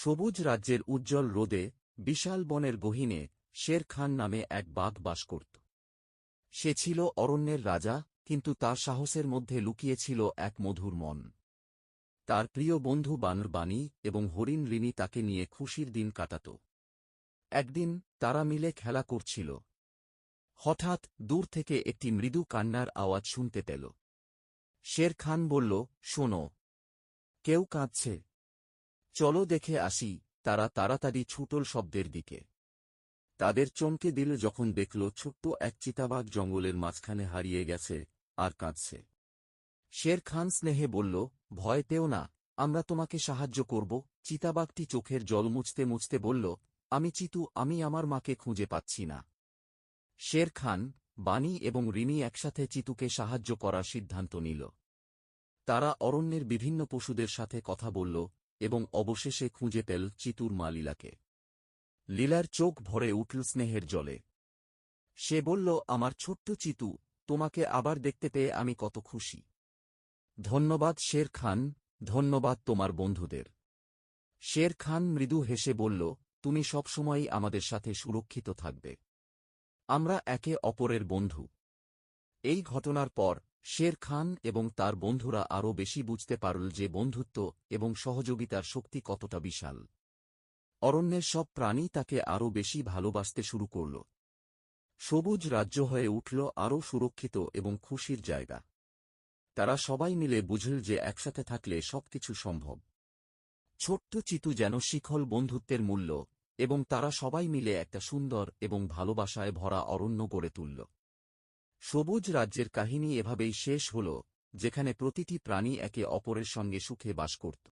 সবুজ রাজ্যের উজ্জ্বল রোদে বিশাল বনের গহীনে শের খান নামে এক বাঘ বাস করত। সে ছিল অরণ্যের রাজা, কিন্তু তার সাহসের মধ্যে লুকিয়েছিল এক মধুর মন। তার প্রিয় বন্ধু বানর বানি এবং হরিণ রিনি তাকে নিয়ে খুশির দিন কাটাত। একদিন তারা মিলে খেলা করছিল। হঠাৎ দূর থেকে একটি মৃদু কান্নার আওয়াজ শুনতে পেল। শের খান বলল, শোনো, কেউ কাঁদছে, চলো দেখে আসি। তারা তাড়াতাড়ি ছুটল শব্দের দিকে। তাদের চমকে দিল যখন দেখল ছোট্ট এক চিতাবাঘ জঙ্গলের মাঝখানে হারিয়ে গেছে আর কাঁদছে। শের খান স্নেহে বলল, ভয় পেও না, আমরা তোমাকে সাহায্য করব। চিতাবাঘটি চোখের জল মুছতে মুছতে বলল, আমি চিতু, আমি আমার মাকে খুঁজে পাচ্ছি না। শের খান, বানি এবং রিনি একসাথে চিতুকে সাহায্য করার সিদ্ধান্ত নিল। তারা অরণ্যের বিভিন্ন পশুদের সাথে কথা বলল এবং অবশেষে খুঁজে পেল চিতুর মা লীলাকে। লীলার চোখ ভরে উঠল স্নেহের জলে। সে বলল, আমার ছোট্ট চিতু, তোমাকে আবার দেখতে পেয়ে আমি কত খুশি। ধন্যবাদ শের খান, ধন্যবাদ তোমার বন্ধুদের। শের খান মৃদু হেসে বলল, তুমি সবসময়ই আমাদের সাথে সুরক্ষিত থাকবে। আমরা একে অপরের বন্ধু। এই ঘটনার পর শের খান এবং তার বন্ধুরা আরও বেশি বুঝতে পারল যে বন্ধুত্ব এবং সহযোগিতার শক্তি কতটা বিশাল। অরণ্যের সব প্রাণী তাকে আরও বেশি ভালোবাসতে শুরু করল। সবুজ রাজ্য হয়ে উঠল আরও সুরক্ষিত এবং খুশির জায়গা। তারা সবাই মিলে বুঝল যে একসাথে থাকলে সবকিছু সম্ভব। ছোট্ট চিতু যেন শিখল বন্ধুত্বের মূল্য, এবং তারা সবাই মিলে একটা সুন্দর এবং ভালোবাসায় ভরা অরণ্য গড়ে তুলল। সবুজ রাজ্যের কাহিনী এভাবেই শেষ হল, যেখানে প্রতিটি প্রাণী একে অপরের সঙ্গে সুখে বাস করত।